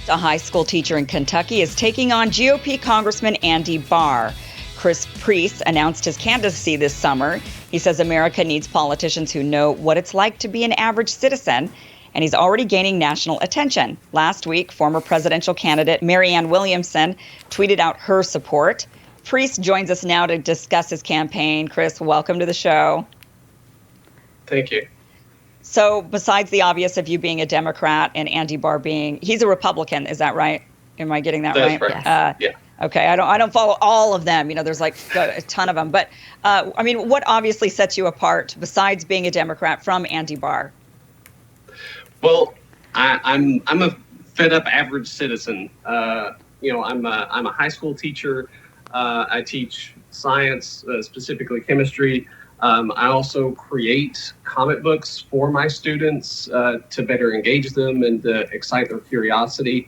A high school teacher in Kentucky is taking on GOP Congressman Andy Barr. Chris Preece announced his candidacy this summer. He says America needs politicians who know what it's like to be an average citizen, and he's already gaining national attention. Last week, former presidential candidate Marianne Williamson tweeted out her support. Preece joins us now to discuss his campaign. Chris, welcome to the show. Thank you. So besides the obvious of you being a Democrat and Andy Barr he's a Republican, is that right? Am I getting that right? That's right. Yeah. Okay, I don't follow all of them. There's like a ton of them. But what obviously sets you apart besides being a Democrat from Andy Barr? Well, I'm a fed up average citizen. I'm a high school teacher. I teach science, specifically chemistry. I also create comic books for my students to better engage them and to excite their curiosity.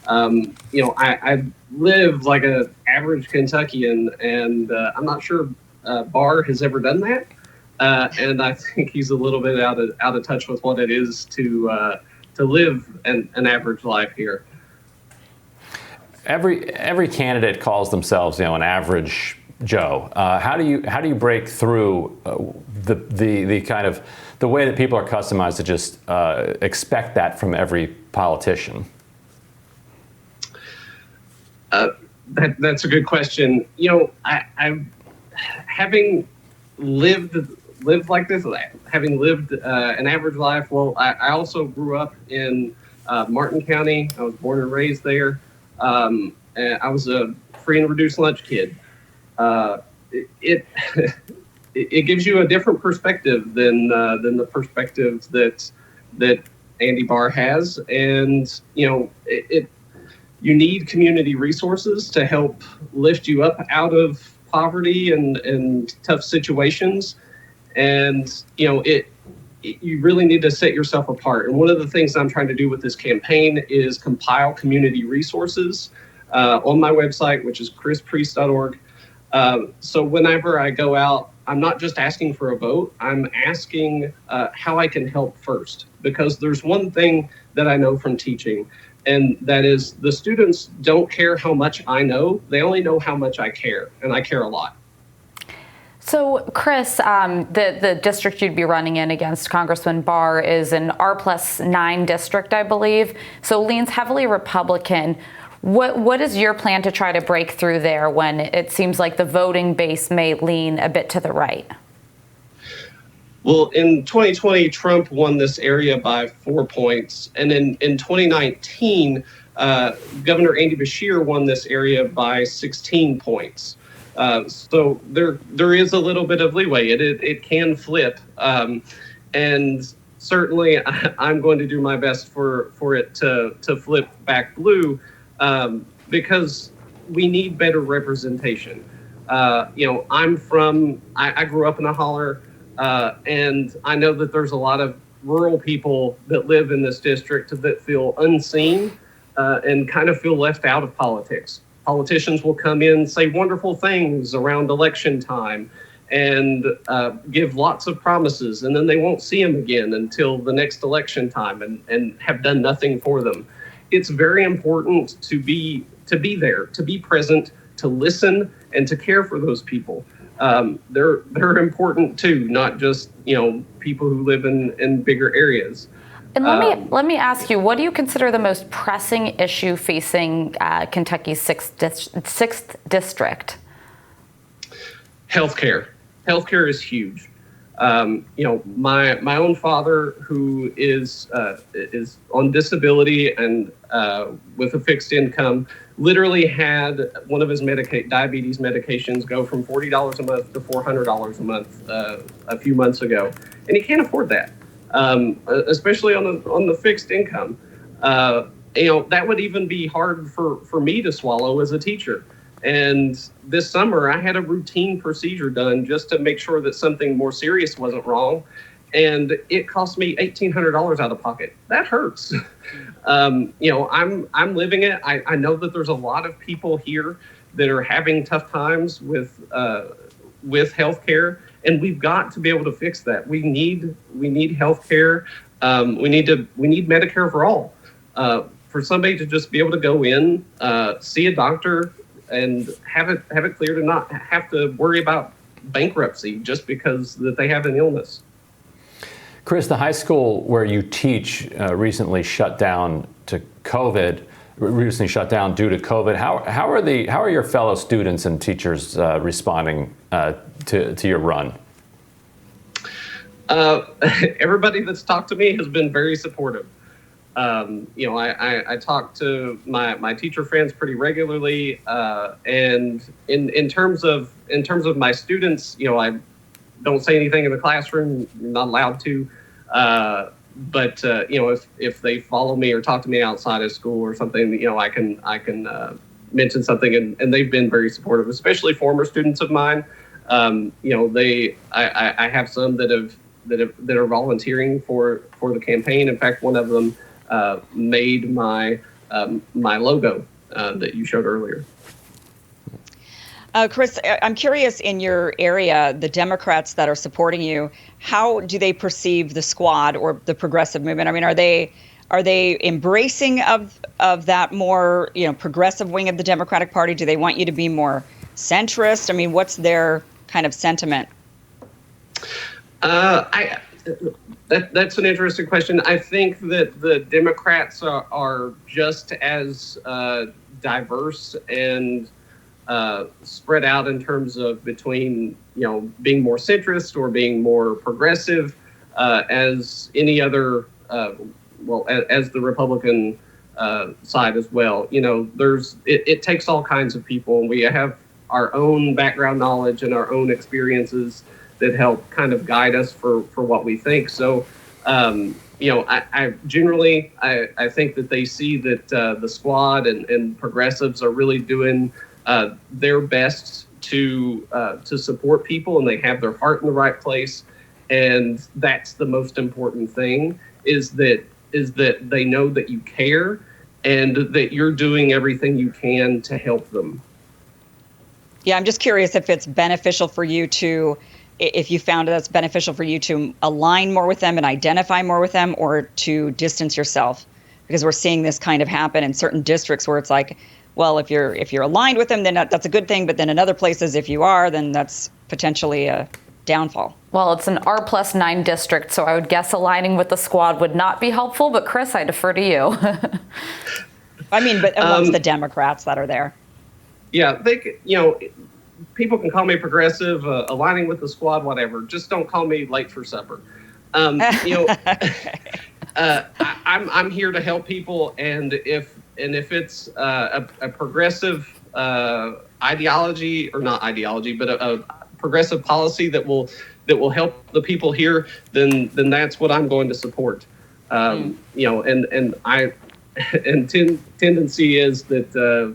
I live like an average Kentuckian, and I'm not sure Barr has ever done that. And I think he's a little bit out of touch with what it is to live an average life here. Every candidate calls themselves, an average Joe. How do you break through the kind of the way that people are customized to just expect that from every politician? That's a good question. I'm having lived like this, having lived an average life. Well, I also grew up in Martin County. I was born and raised there. And I was a free and reduced lunch kid. It gives you a different perspective than the perspective that Andy Barr has, and you need community resources to help lift you up out of poverty and tough situations, and you really need to set yourself apart. And one of the things I'm trying to do with this campaign is compile community resources on my website, which is chrispreece.org. So whenever I go out, I'm not just asking for a vote. I'm asking how I can help first, because there's one thing that I know from teaching, and that is the students don't care how much I know. They only know how much I care, and I care a lot. So, Chris, the district you'd be running in against Congressman Barr is an R+9 district, I believe, so leans heavily Republican. What is your plan to try to break through there when it seems like the voting base may lean a bit to the right? Well, in 2020, Trump won this area by 4 points. And in 2019, Governor Andy Beshear won this area by 16 points. So there is a little bit of leeway. It can flip. And certainly I'm going to do my best for it to flip back blue. Because we need better representation. I grew up in a holler, and I know that there's a lot of rural people that live in this district that feel unseen and kind of feel left out of politics. Politicians will come in, say wonderful things around election time, and give lots of promises, and then they won't see them again until the next election time and have done nothing for them. It's very important to be there, to be present, to listen, and to care for those people. They're important too, not just people who live in bigger areas. And let me ask you, what do you consider the most pressing issue facing Kentucky's 6th district? Healthcare. Healthcare is huge. My own father, who is on disability and with a fixed income, literally had one of his diabetes medications go from $40 a month to $400 a month a few months ago, and he can't afford that, especially on the fixed income. That would even be hard for me to swallow as a teacher. And this summer, I had a routine procedure done just to make sure that something more serious wasn't wrong. And it cost me $1,800 out of pocket. That hurts. I'm living it. I know that there's a lot of people here that are having tough times with healthcare, and we've got to be able to fix that. We need healthcare. We need Medicare for all. for somebody to just be able to go in, see a doctor, and have it cleared and not have to worry about bankruptcy just because that they have an illness. Chris, the high school where you teach recently shut down due to COVID. How are your fellow students and teachers responding to your run? Everybody that's talked to me has been very supportive. I talk to my teacher friends pretty regularly, and in terms of my students, I don't say anything in the classroom. You're not allowed to. But if they follow me or talk to me outside of school or something, I can mention something, and they've been very supportive, especially former students of mine. I have some that are volunteering for the campaign. In fact, one of them made my logo that you showed earlier. Chris, I'm curious, in your area, the Democrats that are supporting you, how do they perceive the squad or the progressive movement? I mean, are they embracing of that more, progressive wing of the Democratic Party? Do they want you to be more centrist? I mean, what's their kind of sentiment? That's an interesting question. I think that the Democrats are just as diverse and spread out in terms of between being more centrist or being more progressive as any other as the Republican side as well. It takes all kinds of people, and we have our own background knowledge and our own experiences that help kind of guide us for what we think. So I generally think that they see that the squad and progressives are really doing their best to support people, and they have their heart in the right place. And that's the most important thing, is that they know that you care and that you're doing everything you can to help them. Yeah, I'm just curious if it's beneficial for you if you found that's beneficial for you to align more with them and identify more with them, or to distance yourself, because we're seeing this kind of happen in certain districts where it's like, well, if you're aligned with them, then that's a good thing. But then in other places, if you are, then that's potentially a downfall. Well, it's an R+9 district, so I would guess aligning with the squad would not be helpful. But Chris, I defer to you. I mean, but amongst the Democrats that are there. Yeah, people can call me progressive, aligning with the squad, whatever. Just don't call me late for supper. I'm here to help people, and if it's a progressive ideology, or not ideology, but a progressive policy that will help the people here, then that's what I'm going to support. Tendency is that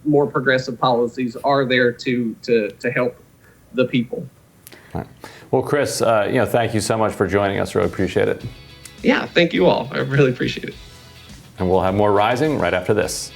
more progressive policies are there to help the people. All right. Well, Chris, thank you so much for joining us. Really appreciate it. Yeah, thank you all. I really appreciate it. And we'll have more Rising right after this.